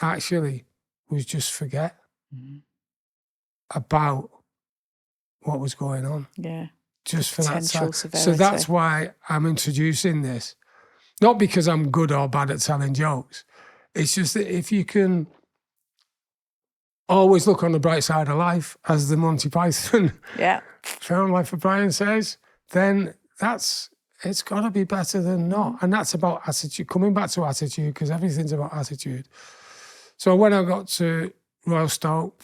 actually, was just forget about what was going on. Yeah. Just for that time. Severity. So that's why I'm introducing this. Not because I'm good or bad at telling jokes. It's just that if you can always look on the bright side of life, as the Monty Python film Life of Brian says, then it's got to be better than not. And that's about attitude, coming back to attitude, because everything's about attitude. So when I got to Royal Stoke,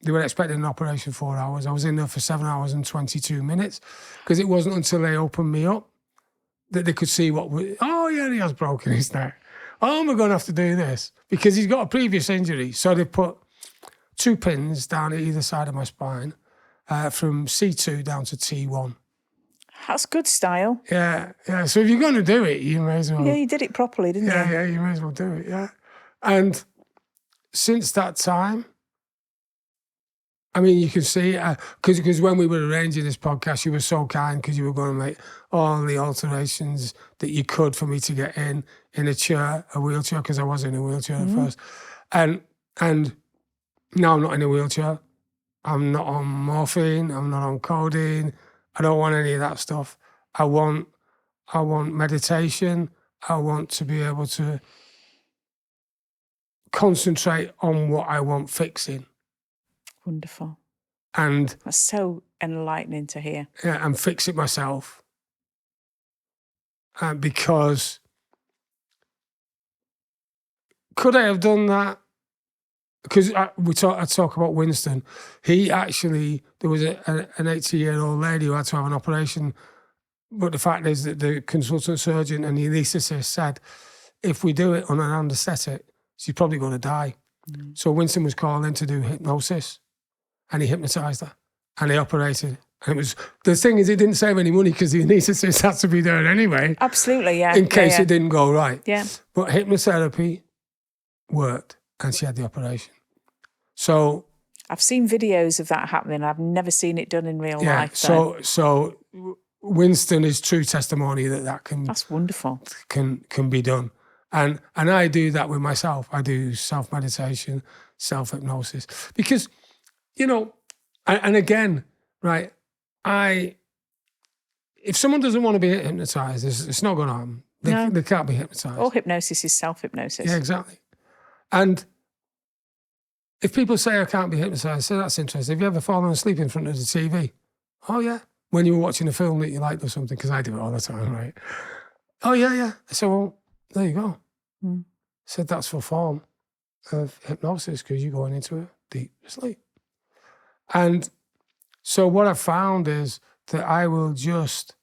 they were expecting an operation 4 hours. I was in there for 7 hours and 22 minutes because it wasn't until they opened me up that they could see oh, yeah, he has broken his neck. Oh, am I going to have to do this? Because he's got a previous injury. So they put 2 pins down at either side of my spine from C2 down to T1. That's good style. Yeah. So if you're going to do it, you may as well. Yeah, you did it properly, didn't you? Yeah, you may as well do it, yeah. And since that time, I mean, you can see, because when we were arranging this podcast, you were so kind because you were going to make all the alterations that you could for me to get in a wheelchair, because I was in a wheelchair at first. And now I'm not in a wheelchair. I'm not on morphine. I'm not on codeine. I don't want any of that stuff. I want meditation. I want to be able to concentrate on what I want fixing. Wonderful. And that's so enlightening to hear. Yeah, and fix it myself. Because could I have done that? Because I talk about Winston. He actually, there was an 80-year-old lady who had to have an operation. But the fact is that the consultant surgeon and the anaesthetist said, if we do it on an anaesthetic, she's probably going to die. So Winston was called in to do hypnosis. And he hypnotised her, and he operated. And it was, the thing is, it didn't save any money because the anaesthetist had to be there anyway. Absolutely, yeah. In case it didn't go right. Yeah. But hypnotherapy worked, and she had the operation. So I've seen videos of that happening. I've never seen it done in real life. So Winston is true testimony that can. That's wonderful. Can be done, and I do that with myself. I do self-meditation, self-hypnosis, because. You know, and again, right, if someone doesn't want to be hypnotised, it's not going to happen. They can't be hypnotised. All hypnosis is self-hypnosis. Yeah, exactly. And if people say I can't be hypnotised, so that's interesting. Have you ever fallen asleep in front of the TV? Oh, yeah. When you were watching a film that you liked or something, because I do it all the time, right? Oh, yeah. I said, well, there you go. I said, that's a form of hypnosis because you're going into a deep sleep. And so what I found is that I will just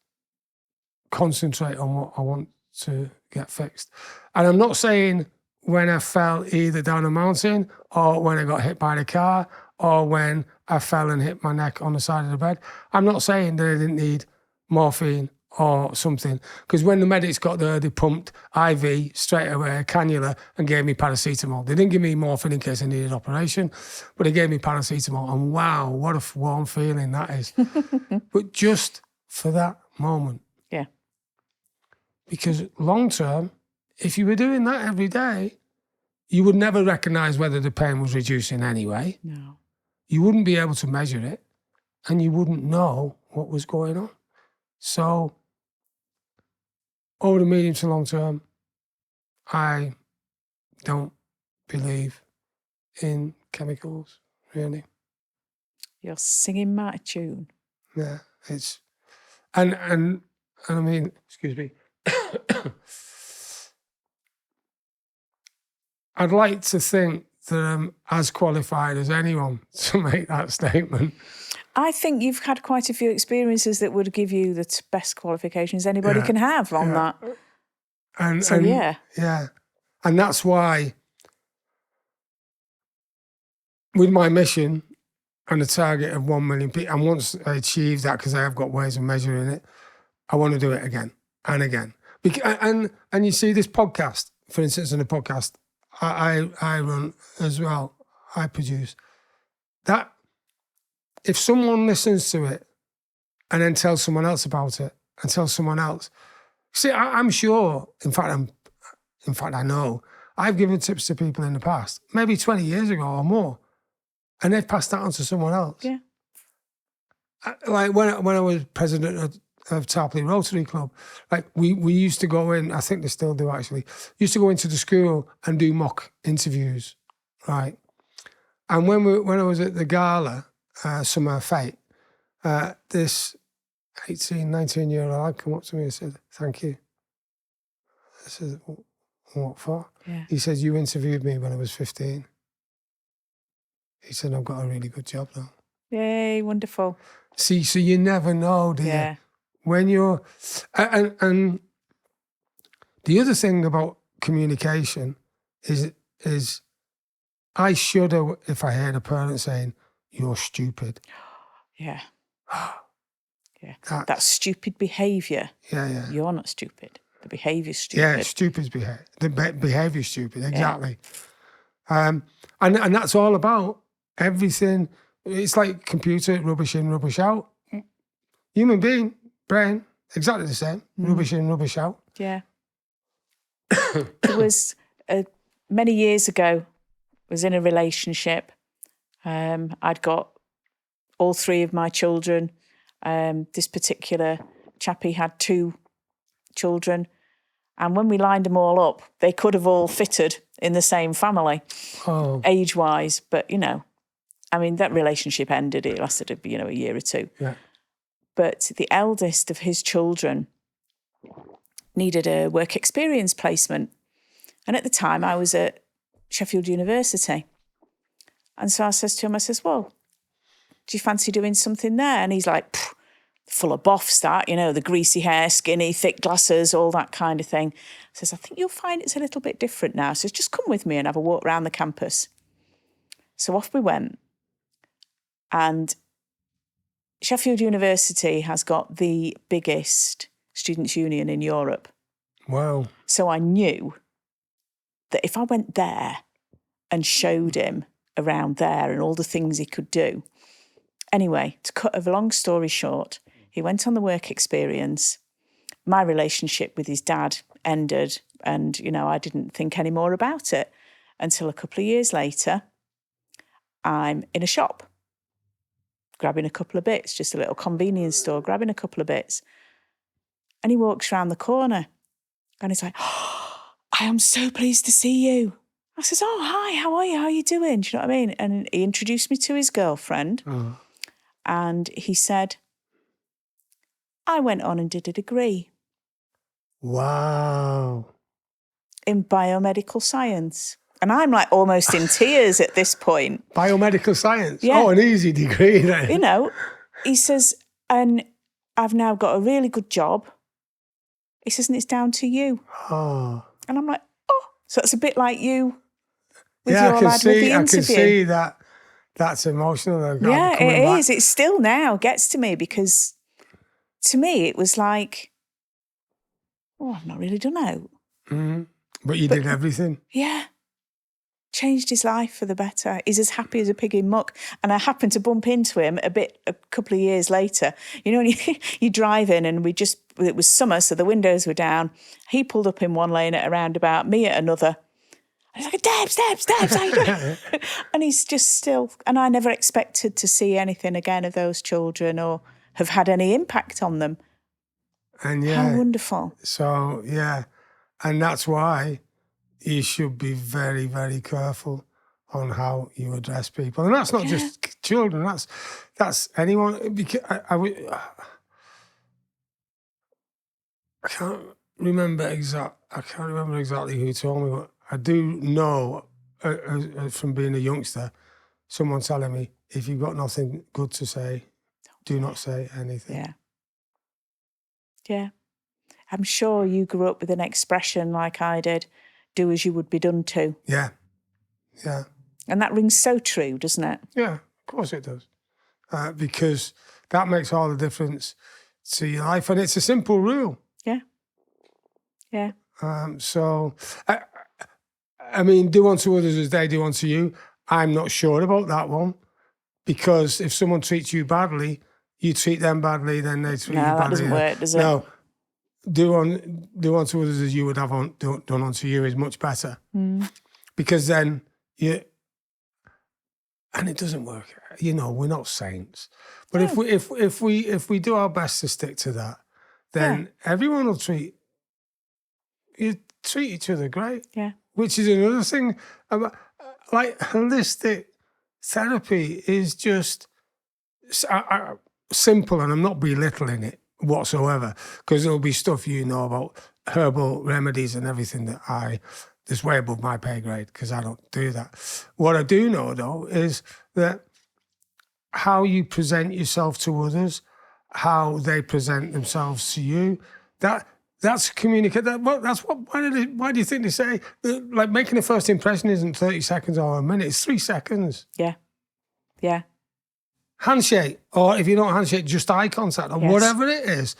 concentrate on what I want to get fixed. And I'm not saying when I fell either down a mountain or when I got hit by the car or when I fell and hit my neck on the side of the bed. I'm not saying that I didn't need morphine or something, because when the medics got there, they pumped IV straight away, cannula, and gave me paracetamol. They didn't give me morphine in case I needed operation, but they gave me paracetamol, and wow, what a warm feeling that is. But just for that moment. Yeah. Because long term, if you were doing that every day, you would never recognise whether the pain was reducing anyway. No. You wouldn't be able to measure it, and you wouldn't know what was going on. So over the medium to long term, I don't believe in chemicals, really. You're singing my tune. Yeah, it's and I mean, excuse me. I'd like to think that I'm as qualified as anyone to make that statement. I think you've had quite a few experiences that would give you the best qualifications anybody can have on that. And yeah. And that's why with my mission and the target of 1 million people, and once I achieve that, because I have got ways of measuring it, I want to do it again and again. And you see this podcast, for instance, in the podcast I run as well, I produce, that if someone listens to it and then tells someone else about it and tells someone else, see, I'm sure, in fact, I know, I've given tips to people in the past, maybe 20 years ago or more, and they've passed that on to someone else. Yeah. Like when I was president of Tarpley Rotary Club, like we used to go in, I think they still do actually, used to go into the school and do mock interviews, right? And when I was at the gala, Summer Fate, this 18, 19-year-old lad come up to me and said, thank you. I said, what for? Yeah. He said, you interviewed me when I was 15. He said, I've got a really good job now. Yay, wonderful. See, so you never know, do you? Yeah. When you're, and the other thing about communication is I shudder if I hear a parent saying, you're stupid. Yeah. Yeah. That stupid behaviour. Yeah. You're not stupid. The behaviour's stupid. Yeah, stupid's behaviour. The behaviour's stupid, exactly. Yeah. And that's all about everything. It's like computer, rubbish in, rubbish out. Human being, brain, exactly the same. Rubbish in, rubbish out. Yeah. There was, many years ago, I was in a relationship. I'd got all 3 of my children. This particular chappie had 2 children. And when we lined them all up, they could have all fitted in the same family, age-wise. But, that relationship ended. It lasted, a year or 2. Yeah. But the eldest of his children needed a work experience placement. And at the time, I was at Sheffield University. And so I says to him, well, do you fancy doing something there? And he's like, full of boffs, that, the greasy hair, skinny, thick glasses, all that kind of thing. I says, I think you'll find it's a little bit different now. So just come with me and have a walk around the campus. So off we went. And Sheffield University has got the biggest students' union in Europe. Wow. So I knew that if I went there and showed him around there and all the things he could do. Anyway, to cut a long story short, he went on the work experience. My relationship with his dad ended and, I didn't think any more about it until a couple of years later. I'm in a shop, grabbing a couple of bits, just a little convenience store, grabbing a couple of bits. And he walks around the corner and he's like, I am so pleased to see you. I says, oh, hi, how are you? How are you doing? Do you know what I mean? And he introduced me to his girlfriend. And he said, I went on and did a degree. Wow. In biomedical science. And I'm like almost in tears at this point. Biomedical science? Yeah. Oh, an easy degree then. He says, and I've now got a really good job. He says, and it's down to you. Oh. And I'm like, oh. So it's a bit like you with yeah, your lad with the interview. I can see that. That's emotional. Yeah, it is. It still now gets to me because to me it was like, oh, I've not really done out. Mm-hmm. But you did everything. Yeah. Changed his life for the better. He's as happy as a pig in muck. And I happened to bump into him a couple of years later. When you drive in and it was summer, so the windows were down. He pulled up in one lane at a roundabout, me at another. And he's like, Debs, how you doing? And he's just still, and I never expected to see anything again of those children or have had any impact on them. And how wonderful. So, yeah. And that's why you should be very, very careful on how you address people. And that's not just children, that's anyone. Because I can't remember exactly who told me, but I do know from being a youngster, someone telling me, if you've got nothing good to say, do not say anything. Yeah. Yeah. I'm sure you grew up with an expression like I did, do as you would be done to. Yeah. Yeah. And that rings so true, doesn't it? Yeah, of course it does. Because that makes all the difference to your life. And it's a simple rule. Yeah. Yeah. So, I mean, do unto others as they do unto you. I'm not sure about that one. Because if someone treats you badly, you treat them badly, then they treat you badly. No, that doesn't work, does it? No. Do unto others as you would have done unto you is much better. Because then and it doesn't work. We're not saints. But if we do our best to stick to that, then everyone will treat each other great. Yeah. Which is another thing about, like, holistic therapy is just simple, and I'm not belittling it whatsoever, because there'll be stuff about herbal remedies and everything that it's way above my pay grade because I don't do that. What I do know, though, is that how you present yourself to others, how they present themselves to you, that's communicate. That's what. Why do you think they say like making a first impression isn't 30 seconds or a minute? It's 3 seconds. Yeah. Yeah. Handshake, or if you don't handshake, just eye contact, or whatever it is.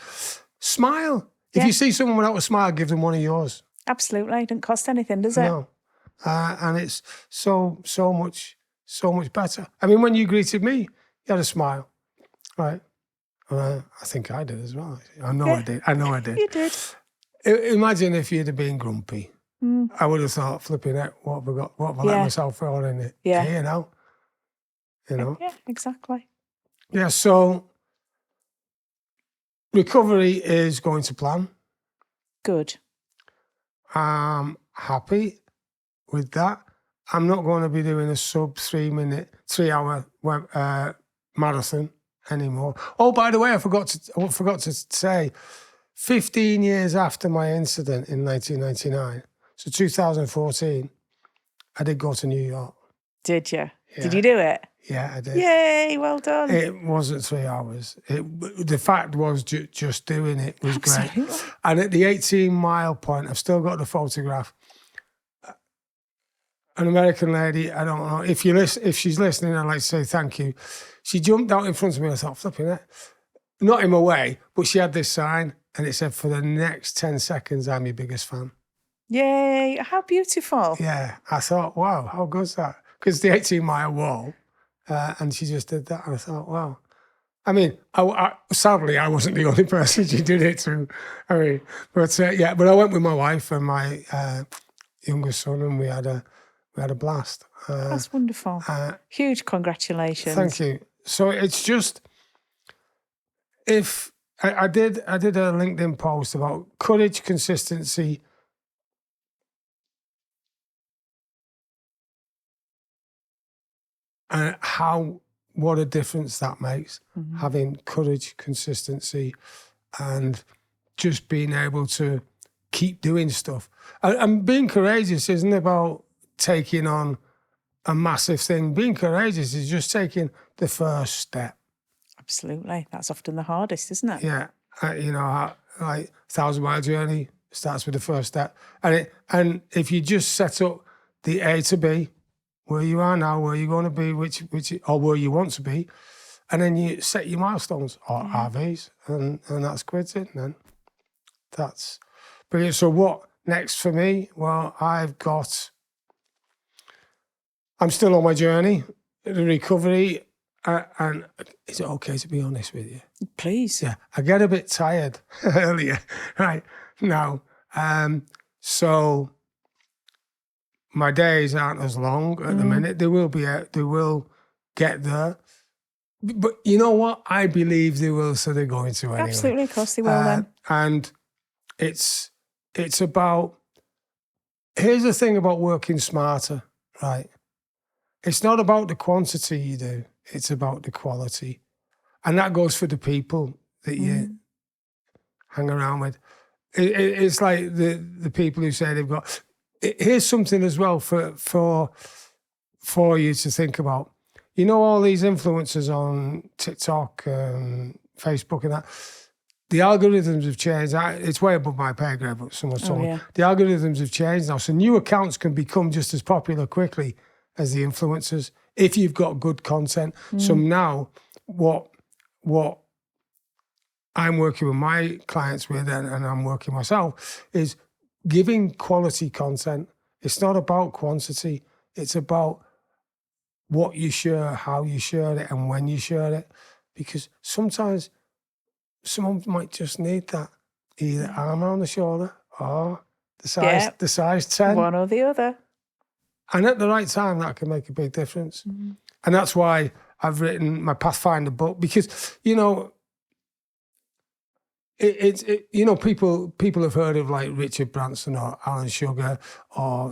Smile. If you see someone without a smile, give them one of yours. Absolutely. It doesn't cost anything, does it? No. And it's so much better. I mean, when you greeted me, you had a smile, right? I think I did as well. I know I did. You did. Imagine if you'd have been grumpy. I would have thought, flipping it, what have I let myself for in it? Yeah. You know? Yeah, exactly. Yeah, so recovery is going to plan. Good. I'm happy with that. I'm not going to be doing a sub 3 hour marathon anymore. Oh, by the way, I forgot to say, 15 years after my incident in 1999, so 2014, I did go to New York. Did you? Yeah. Did you do it? Yeah, I did. Yay, well done. It wasn't 3 hours. The fact was just doing it was Absolutely. great. And at the 18-mile point, I've still got the photograph. An American lady, I don't know, if she's listening, I'd like to say thank you. She jumped out in front of me and I thought, flipping it. Not in my way, but she had this sign and it said, for the next 10 seconds, I'm your biggest fan. Yay, how beautiful. Yeah, I thought, wow, how good's that? Because the 18-mile wall, and she just did that, and I thought, wow. I mean, sadly, I wasn't the only person she did it to. I mean, but I went with my wife and my youngest son, and we had a blast. That's wonderful. Huge congratulations. Thank you. So it's just, if I did a LinkedIn post about courage, consistency, and what a difference that makes, having courage, consistency, and just being able to keep doing stuff. And being courageous isn't about taking on a massive thing. Being courageous is just taking the first step. Absolutely. That's often the hardest, isn't it? Yeah. Like 1,000-mile journey starts with the first step. And if you just set up the A to B, where you are now, where you're going to be, which or where you want to be, and then you set your milestones or RVs, and that's quitting. Then that's brilliant. So what next for me? Well, I'm still on my journey, the recovery, and is it okay to be honest with you? Please. Yeah, I get a bit tired earlier, right now. So my days aren't as long at the minute. They will get there. But you know what? I believe they will, so they're going to anyway. Absolutely, of course they will then. And it's about, here's the thing about working smarter, right? It's not about the quantity you do, it's about the quality. And that goes for the people that you hang around with. It's like the people who say they've got... Here's something as well for you to think about. You know, all these influencers on TikTok, Facebook and that, the algorithms have changed. It's way above my pay grade, but someone's told me. The algorithms have changed now. So new accounts can become just as popular quickly as the influencers if you've got good content. So now what I'm working with my clients with, and I'm working myself, is giving quality content. It's not about quantity. It's about what you share, how you share it, and when you share it. Because sometimes someone might just need that, either arm around the shoulder or the size 10. One or the other. And at the right time, that can make a big difference. And that's why I've written my Pathfinder book, because, you know, people have heard of like Richard Branson or Alan Sugar or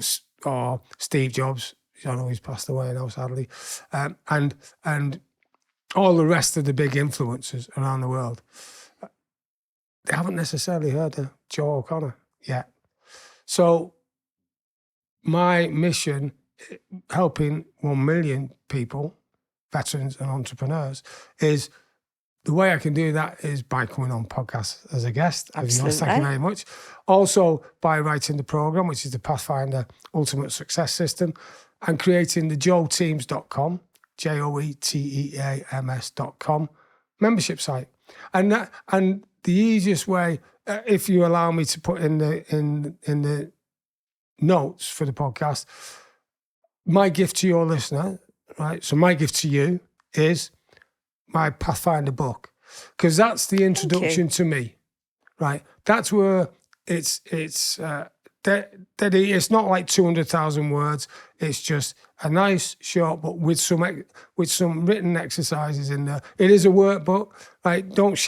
Steve Jobs. I know he's passed away now, sadly, and all the rest of the big influencers around the world. They haven't necessarily heard of Joe O'Connor yet. So my mission, helping 1 million people, veterans and entrepreneurs, is the way I can do that is by coming on podcasts as a guest. Absolutely. Thank you very much. Also by writing the program, which is the Pathfinder Ultimate Success System, and creating the joeteams.com, joeteams.com membership site. And the easiest way, if you allow me to put in the notes for the podcast, my gift to your listener, right? So my gift to you is my Pathfinder book, because that's the introduction to me, right? That's where it's not like 200,000 words. It's just a nice short book with some written exercises in there. It is a workbook, right? Don't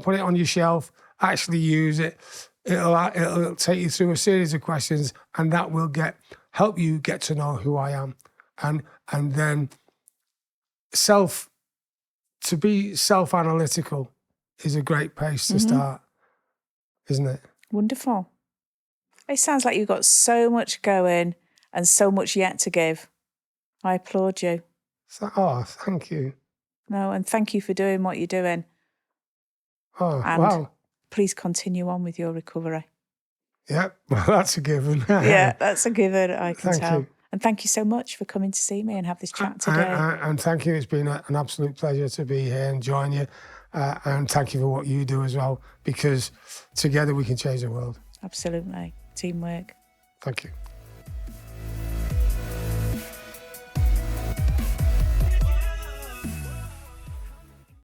put it on your shelf. Actually use it. It'll take you through a series of questions, and that will help you get to know who I am, and then to be self-analytical is a great place to start, isn't it? Wonderful. It sounds like you've got so much going and so much yet to give. I applaud you. Thank you. No, and thank you for doing what you're doing. Wow. Please continue on with your recovery. Yeah, well, that's a given. Yeah, that's a given, I can Thank tell. you. And thank you so much for coming to see me and have this chat today. And thank you. It's been an absolute pleasure to be here and join you. And thank you for what you do as well, because together we can change the world. Absolutely. Teamwork. Thank you.